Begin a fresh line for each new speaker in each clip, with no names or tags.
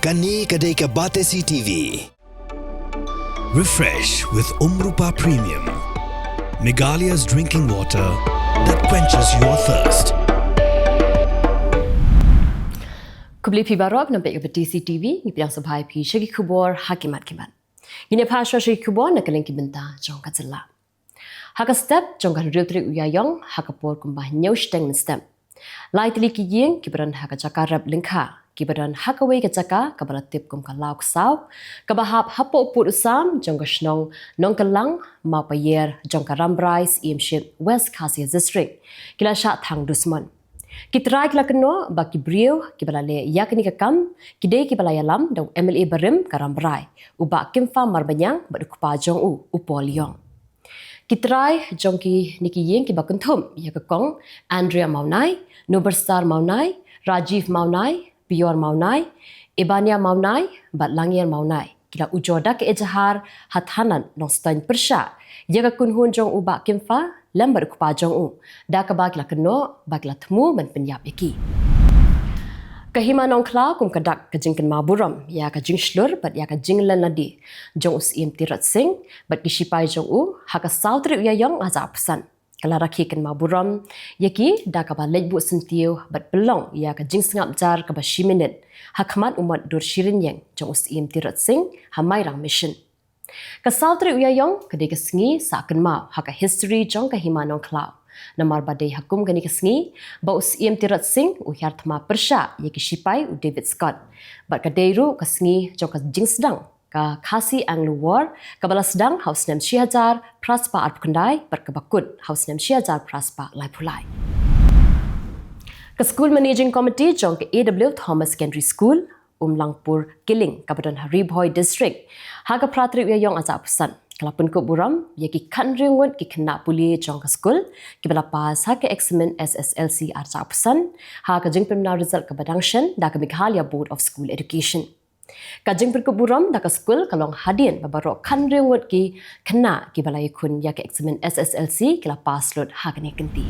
Kani kadai ke Batesi TV. Refresh with Rupa Premium. Meghalaya's drinking water that quenches your thirst.
Kubli pi barok nampak ke Batesi TV, ni piang sabai pi Shagi Khubor hakimat kimat. Gini paswa Shagi Khubor nak Kylleng ki benta jong ka Jylla. Haka step jong ka Tarik Iaiong haka por kumbah nyau steng step. Lai tili ki yeng ki beran haka jakarab lengka. Kibaran hakaway ka jaka kabalatip kum ka lauk saw kabahap hapo put usam jong ka shnong nong Kylleng mau payer jong ka rambrais imship West Khasi district kila sha thang dusman kitrai kila keno ba kibriu kibalale yakni ka kam kidei kibalaya lam dong MLA barim ka rambrai uba kimfa marbanyang badukupa jong upoliong kitrai jong ki niki yeng ki bakunthum ya ka kong Andrea Maunai Noberstar Maunai Rajiv Maunai Pior Maunai, Ibania Maunai, Bat Langier Maunai. Kila ujoda ke ejahar hathanan nong stain persya. Jaga kunhun jong uba kimfa, lembar kupa jong u. Da ka ba kila keno, ba kila temu ban penyap iki. Kahima nong kla kum kadak kajingkan maburam, ya kajing shlur, bat ya kajing ladi. Jong us im tirat sing, bat kishipai jong u, haka sautri Iaiong aza pesan. Kalau rakikan maburam, yaki dah kaba lejbu sentiu bat belong ya ka jing sengap jar kaba 10 minit. Hakmat umat dur shirin yang jong usim tirat sing hamai rang mission. Kasal tri Iaiong kadai kesengi saken mau haka history jong ka himanong klau. Namar badai hakum kani kesengi ba usim tirat sing uhyar thma persya yaki shipai u David Scott. Bat kadai ru kesengi jong ka jing sedang ka khasi anglo war kabala sedang haus nem 6000 praspa arpkandai berkebakut haus nem 6000 praspa lai pulai ka school managing committee jong ke AW Thomas Secondary School Langpur Kylleng Kabupaten Haribhoi district haga pratri Iaiong aza pesan kalapun ko buram yaki kan ringut ki kena puli jong ka school ki bala pas ha ke examen SSLC aza pesan ha ka jing preliminary result ka badangshan da ka Meghalaya Board of School Education Kajing perkuburam dak skul kalong hadin babaro kan ringut ki kena ki balai kun ya ke examen SSLC kila pas lot hakni kenti.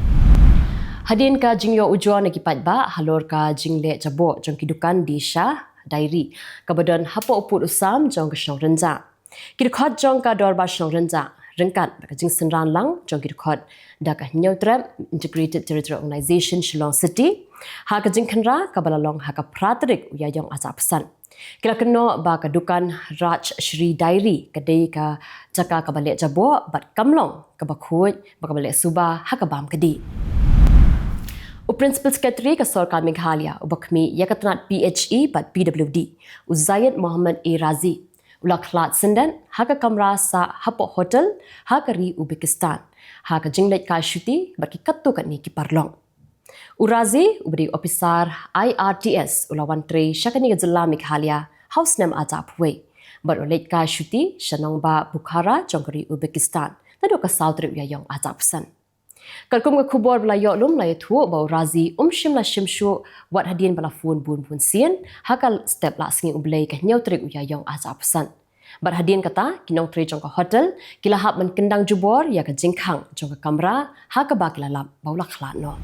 Hadin ka jing yo ujo na ki patba halor ka jing le jabo jong ki dukan di Shah Diary kabadan hapo uput usam jong ka shong renja. Ki khot jong ka dorba shong renja rengkat ka jing senran lang jong ki khot dak neutral integrated territorial organization Shillong City ha ka jing khanra ka balalong ha ka Tarik Iaiong aza pesan. Kila keno ba kadukan Raj Shri Diary kadai ka jaka kabalik jabo bat kamlong kabakhuj ba kabalik suba hakabam kadi. Principal Secretary ka Sarkar Meghalaya ubakmi yakatnat PHE bat PWD Zaid Muhammad A Razi ulaklat sendan haka kamra sa hapo hotel hakari Uzbekistan haka jinglet ka shuti bat ki kattu kat ni ki parlong. Urazi ubri officer IRTS ulawan tre syakani ke Jylla Meghalaya house name aja pwe bar ulet ka shuti shanong ba Bukhara jongkari Uzbekistan tado ka South Iaiong aja pesan kalkum ka Khubor bla yo lum la thu ba Urazi shim la shimshu wat hadin bala phone bun sien hakal step la singi ublei ka nyau Tarik Iaiong aja pesan bar hadin kata kinong tre jong ka hotel kila hab man kendang jubor ya ka jingkhang jong ka kamera haka ba kila lap baula khla no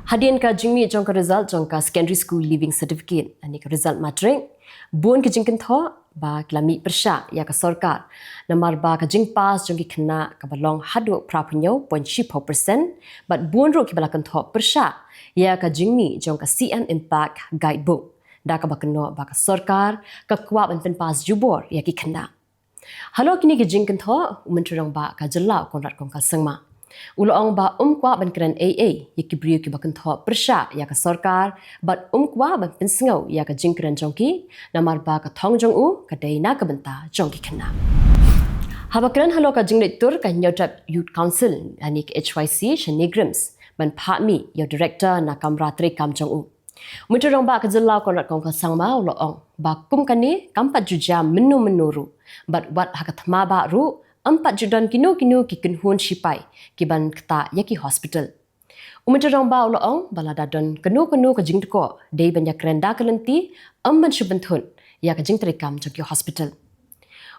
Hadin ka jingmi jong ka result jong ka secondary school leaving certificate ani ka result matric bun ka jingkin tho ba klami persya ya ka sarkar namar ba ka jing pass jong ki khna ka balong hadu prapunyo 0.4% but bun ro ki balakan tho persya ya ka jingmi jong ka CM impact guidebook da ka bakno ba ka sarkar ka kwa ban pen pass jubor ya ki khna halo kini ki jingkin tho umentrong ba ka Jylla konrat kong ka sangma Ulong ba kwa ban kran AA yaki briu ki bakan tho persya ya ka sarkar bat kwa ban pensngau ya ka jingkran jongki namar ba ka thong jong u ka dei na ka benta jongki khana habakran halo ka jinglet tur ka nyotap youth council ani ka HYC shanigrams ban phatmi yo director na kamra tre kam jong u muturong ba ka Jylla konrat kong ka sangma ulong ba kum kani kampat juja menuru bat wat hakathma ba ru 4 judan kino ki kunhun shipai ki ban kta yaki hospital umajarong ba ulong balada don kanu ka jingko dei banya krenda kalenti amban shubanthun ya ka jingtrikam jaki hospital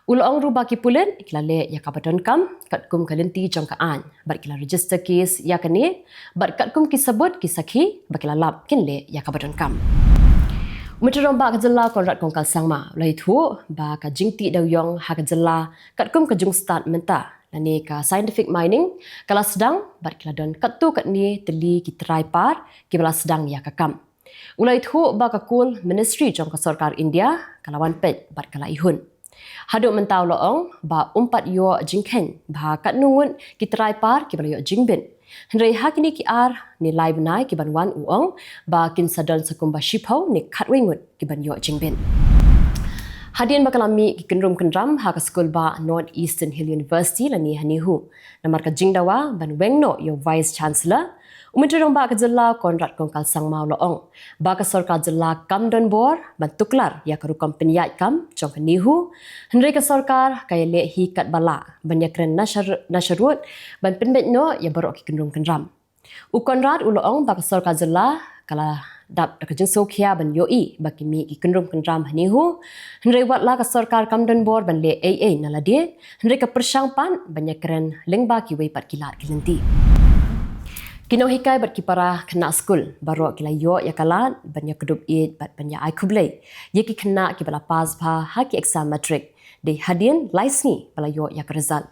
ulong ruba ki pulen iklale ya ka badon kam katkum kalenti jong ka an bar kila register case ya kani bar katkum ki sabut ki sakhi bakila lap kinle ya ka badon kam Menterong ba ka Jylla konrat kong kalsangma lai thu ba ka jingti Iaiong ha ka Jylla kat kum ka jung start menta lani ka scientific mining kala sedang bat kladon kat tu kat ni teli ki try par ki bala sedang ya ka kam. Ulai thu ba ka kul ministry jong ka sarkar India kalawan pet bat kala ihun. Haduk mentau loong ba umpat yo jingken ba kat nungun ki try par ki bala yo jingbin. Henry hakini ki ar ni lai benai ki banwan uong ba kin sadon sakumba shipau ni katwingut ki ban yo jingbin. Hadian bakalami ki kenrum kenram ha ka skul ba North Eastern Hill University lani hanihu. Namar ka jingdawa ban wengno yo vice chancellor. Umenterong ba ka Jylla konrat kong kalsang mau loong. Ba ka sarkar Jylla kam don bor ban tuklar ya ka rukam penyat kam jong ka nihu. Henry ka sarkar kaya le hi kat bala ban ya kren nasharut ban penbet no ya barok ki kenrum kenram. U konrat u loong ba ka sarkar Jylla kala dap ka jing sokhia ban yoi ba ki mi ki kenrum kenram hanihu. Henry wat la ka sarkar kam don bor ban le AA nalade. Henry ka persang pan ban ya kren lengba ki wei pat kilat kilenti. Kino hikai bat kipara kena skul baro kila yo ya kalan banya kedub it bat banya ai kublai ye ki kena ki bala pas pha ha ki exam matric de hadin laisni bala yo ya result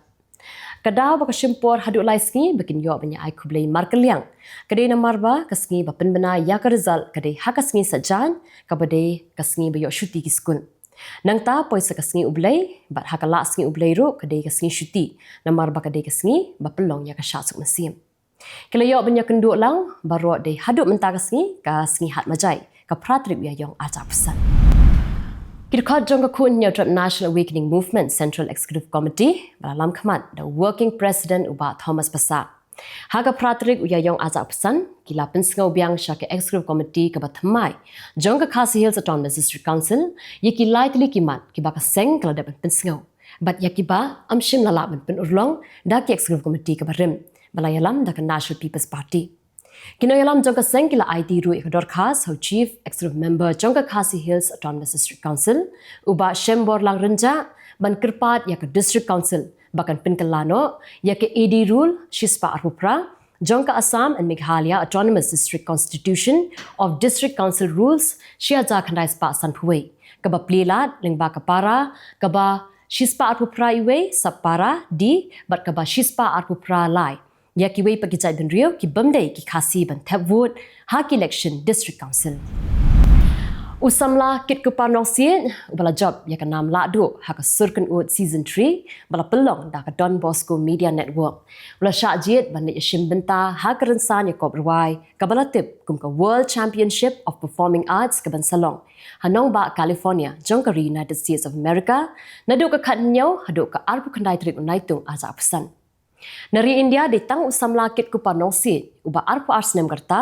kadau ba shimpor hadu laisni bikin yo banya ai kublai markeliang kade na marba kasngi ba penbena ya ka result kade ha kasngi sajan ka bade kasngi ba yo shuti ki skul nang ta poisa kasngi ublai bat ha kala kasngi ublai ru kade kasngi shuti na marba kade kasngi ba pelong ya ka syatsuk mesim. Kalau yo banyak kenduk lang baru de haduk mentah kasngi hat majai ka Pyrthei Iaiong aja pesan. Kita khat jong ka kun nyautrap National Awakening Movement Central Executive Committee dalam khamat the working president uba Thomas Pasa. Haga Pyrthei Iaiong aja pesan kila pensengau biang syake executive committee ka batmai jong ka Khasi Hills Autonomous District Council ye kilai tili kimat ki ba ka seng kala dapat pensengau. Bat yakiba amshim lala ben penurlong da ki executive committee ka barim. Balayalam da National People's Party. Kinoyalam jongka sengkila IT ru ikador khas ho chief executive member jongka Khasi Hills Autonomous District Council uba Shembor lang renja ban kirpat ya ke district council bahkan pinkelano ya ke AD rule shispa arpupra jongka Assam and Meghalaya Autonomous District Constitution of District Council rules shiaja khandai spa sanphuwei kaba plilat lingba kapara kaba shispa arpupra iwe sapara di bat kaba shispa arpupra lai ya ki wei pagi jai ben rio ki bamdei ki Khasi ban tap vote ha ki election district council usamla kit ku panong sien ubala job ya ka nam la do ha ka surkan ut season 3 bala pelong da ka Don Bosco Media Network ula sha jiet ban ya shim benta ha ka rensan ya kop rwai ka bala tip kum ka World Championship of Performing Arts ka ban salong hanong ba California jong ka United States of America nadu ka khat nyau hadu ka arpu khandai trik unaitung aja pesan. Nari India ditang usam lakit ku panong sit uba arpo arsnem garta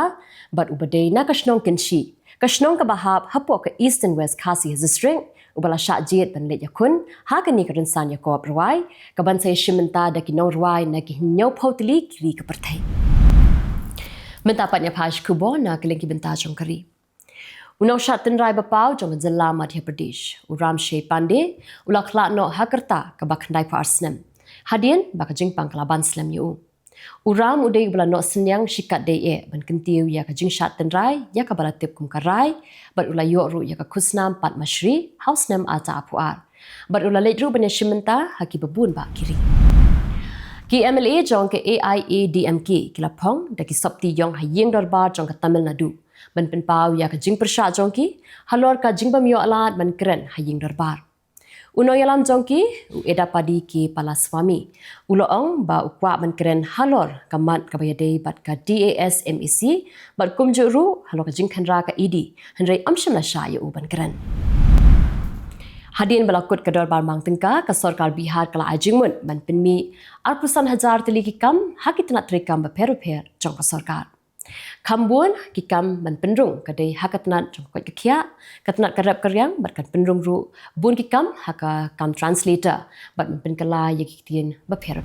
but uba day na kashnong kenshi kashnong ka bahab hapo ka East and West Khasi District uba la sha jit ban let yakun ha ka ni ka rinsan ya ko rwai ka ban sai shimenta da ki nong rwai na ki nyau photli kri ka Pyrthei menta patnya phash Khubor na Kylleng ki benta jong kari Unau Shatin Rai Bapau jong Jylla Madhya Pradesh uram Shey Pande ulakla no hakarta ka bakhandai pa arsnem Hadian baka jingpang kalaban slam yu. Uram udai bala no senyang shikat deye ban kentiu ya ka jingshat tenrai ya ka balatip kum karai bat ula yo ru ya ka kusnam pat mashri house nam ata apuar. Bat ula leitru banya shimenta haki babun ba kiri. Ki MLA jong ke AIA DMK kilapong da ki sopti yong hayeng darbar jong ka Tamil Nadu. Ban penpau ya ka jing persha jong ki halor ka jingbam yo alat ban keren hayeng darbar. Uno yalam jongki u eda padi ki Palaswami. Uloong ba ukwa man keren halor kamat kabayade bat ka DAS MEC bat kumjuru halor ka jingkhandra ka ED. Henry amsham la sha u ban keren. Hadin balakut ka dorbar mangtengka ka sarkar Bihar kala ajingmun ban penmi arpusan hajar teliki kam hakitna trikam ba peru-per jong ka sarkar. Kambun kikam ban penrung kadai hakatnat jong kot kekia katnat karap karyang bat kan penrung ru bun kikam haka kam translator bat penkala ye kitin ba per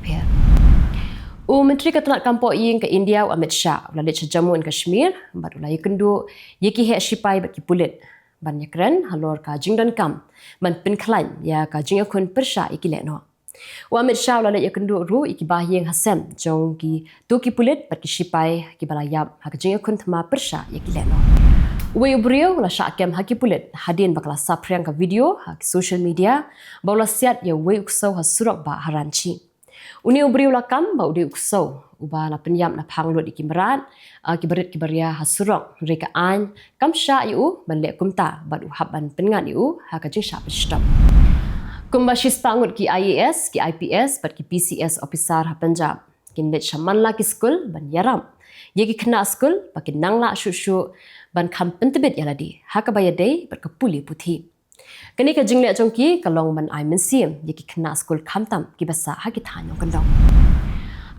menteri katnat kampo ying ke India Amit Shah ulalit Jammu and Kashmir bat ulai kendu ye ki he shipai bat ki pulit ban yakran halor ka jingdan kam ban penklan ya ka jingakun persha ikileno Amit Shah ulalit ya kendu ru ikibahiyeng hasem jong ki tu ki pulit bat ki shipai ki balayap haka jingakun thama persha ikileno Uwe ubrio la syakem haki pulit hadin bakla sapriang ka video haki social media baula siat ya uwe uksau ha surak ba haranchi. Uni ubrio la kam ba ude uksau uba la penyam na panglut ikimerat kibarit kibaria ha surak reka an kam sya yu ban le kumta bat uhab ban pengat yu ha ka jing sya bestam. Kumba shis pangut ki IAS ki IPS bat ki PCS officer ha Punjab kin let shaman la ki skul ban yaram yegi kena skul pakin nangla shu ban kam pentebit yaladi haka bayadei berkepuli putih. Kini ka jingle jongki kalong ban ai mensim yegi kena skul kamtam ki basa haki thanyo kendong.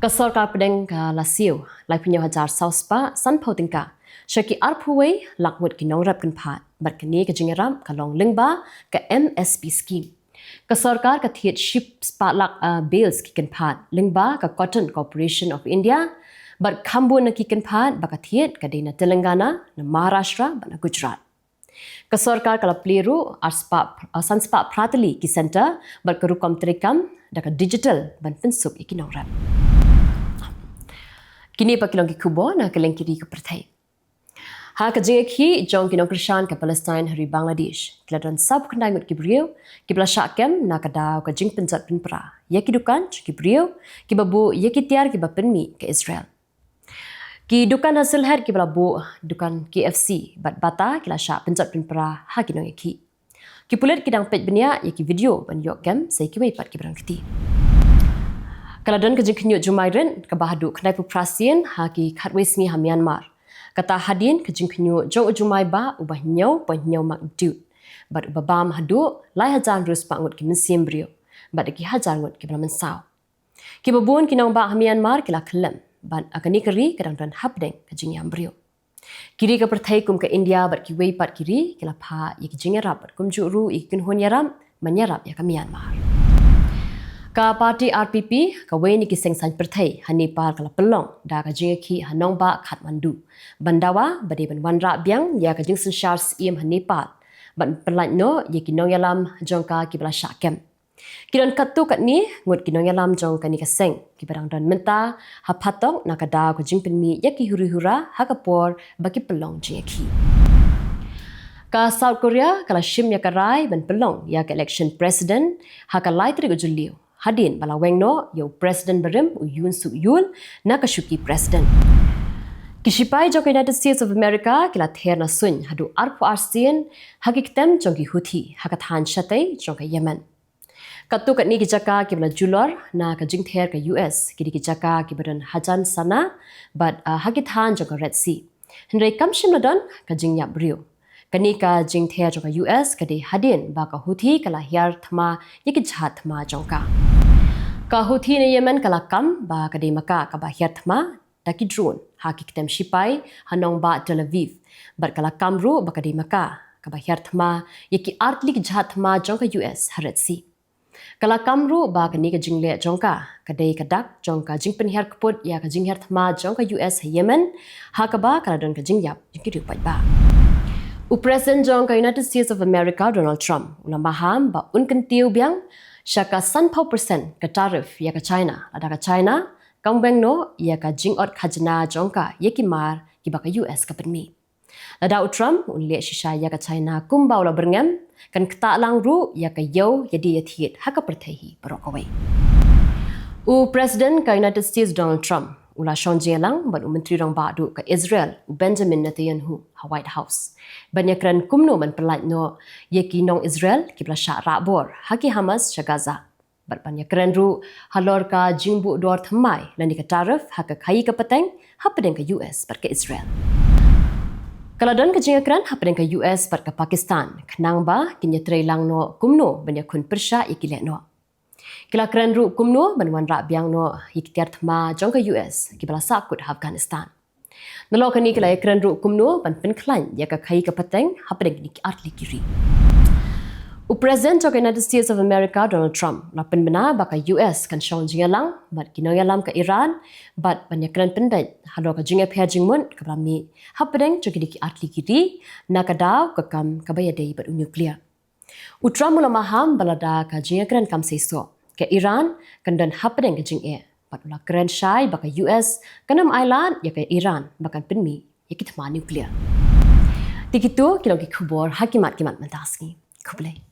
Ka sarkar pedeng ka lasiu lai punyo hajar sauspa san pautingka syaki arpuwei lakmut ki nongrap kan phat bat kini ka jingeram kalong lingba ka MSP scheme. Ka sarkar ka thiet ship spatlak bills ki kan phat lingba ka Cotton Corporation of India bat kambun na kikan phat bakathiet kadina Telangana na Maharashtra bana Gujarat. Ka sarkar kala pliru sanspa pratali ki center bat karukam terikam daka digital ban pensuk ikinongrat. Kini pakilong ki Khubor na Kylleng kiri ke Pyrthei. Ha ka jengki jong kinong Krishan ka Palestine hari Bangladesh. Kiladon sab kendai ngut ki brio ki blashakem na kadau ka jing penjat penpra. Ya ki dukan ki brio ki babu ya ki tiar ki bapenmi ke Israel. Ki dukan hasil her ki balabu dukan KFC bat bata kila syak penjat penpra ha ki nong ki. Ki pulet ki dang pet benia ya ki video ban yok gam sai ki mai pat ki berang keti. Kaladon ka jing kinyut jumairen ka bahadu kendai puprasien ha ki khatwesmi ha Myanmar. Kata hadin ke jingkinyo jong ujumai ba ubah nyau pa nyau mak dut bat ubabam hadu lai hajan rus pangut ki mensim brio bat ki hajan ngut ki bala mensau ki babun ki nong ba Myanmar ki la khlem ban akani keri kadang dan hapdeng ke jingyam brio kiri ka Pyrthei kum ke India bat ki wei pat kiri ki la pha ye ki jingerap bat kum juru ikin hon yaram manyarap ya ka Myanmar ka parti RPP ka weni ki sengsan Pyrthei ha Nepal kala pelong da ka jingki ha nongba Kathmandu bandawa bade ban wanra biang ya ka jingsen shars im ha Nepal ban pelat no ye ki nong yalam jongka ki bala syakem ki don katu kat ni ngut ki nong yalam jong ka ni ka seng ki barang don menta ha phatok na ka da ko jingpen mi ya ki huri-hura ha ka por baki pelong jingki ka South Korea kala shim ya ka rai ban pelong ya ka election president ha ka lai tri ko julio hadin bala wengno yo president berim u Yoon Suk Yeol na kashuki president kishipai jok United States of America kila ther na sun hadu arpu arsien hakiktem jongki Houthi hakat han shatai jongka Yemen katu kat ni kijaka ki bala julor na ka jing ther ka US ki kijaka ki badan hajan sana but hakit han jongka Red Sea henry kamshim ladon ka jing yap brio kani ka jing ther jongka US kadi hadin ba ka Houthi kala hiar thma yiki jhat thma jongka ka Houthi ne Yemen kala kam ba kadi maka ka ba hiar thma taki drone hakiktem shipai hanong ba Tel Aviv bar kala kamru ba kadi maka ka ba hiar thma yiki artlik jhat thma jongka US haret si kala kamru ba kani ka jingle jongka kadai kadak jongka jingpen hiar kput ya ka jing hiar thma jongka US Yemen hakaba kala don ka jingyap yiki rupai ba President jong ka United States of America Donald Trump unambaham ba unkentiu biang syaka 100% ka tarif ya ka China ada ka China kangbeng no ya ka jingot khajna jongka yekimar ki ba ka US ka penmi lada Trump unle shisha ya ka China kumbau la berngam kan kta lang ru ya ka yo yadi yathiet haka Pyrthei barokawai President ka United States Donald Trump ula Jylla ban menteri rong badu ka Israel Benjamin Netanyahu ha White House banyakran kumno man pelat no yeki nong Israel ki bla sya rabor haki Hamas sya Gaza bat banyakran ru halor ka jingbu dor thamai lani ka tarif haka khai ka pateng hapedeng ka US bat ka Israel kaladon ka jingakran hapedeng ka US bat ka Pakistan khnang ba kinya trailang no kumno banyakun persya ikile no kila keren ru kumno banwan ra biang no hiktiar thma jongka US ki bala sakut Afghanistan nalo kani kila keren ru kumno ban pen khlan ya ka khai ka pateng hapdeng ni artli kiri President of United States of America Donald Trump la pen bena ba ka US kan shong jingalang bat kinong yalam ka Iran bat banyak keren pendet halo ka jinga phya jingmun ka bami hapdeng jogi ki artli kiri nakadaw ka kam ka bayadei bat nuklear Trump mula maham balada ka jinga keren kam seiso ke Iran kandan hapdeng ke jing patula keren syai baka US kanam island ya ke Iran bakan penmi ya kita ma nuklear Tikitu kilong ki Khubor hakimat kimat mentaski. Kuble.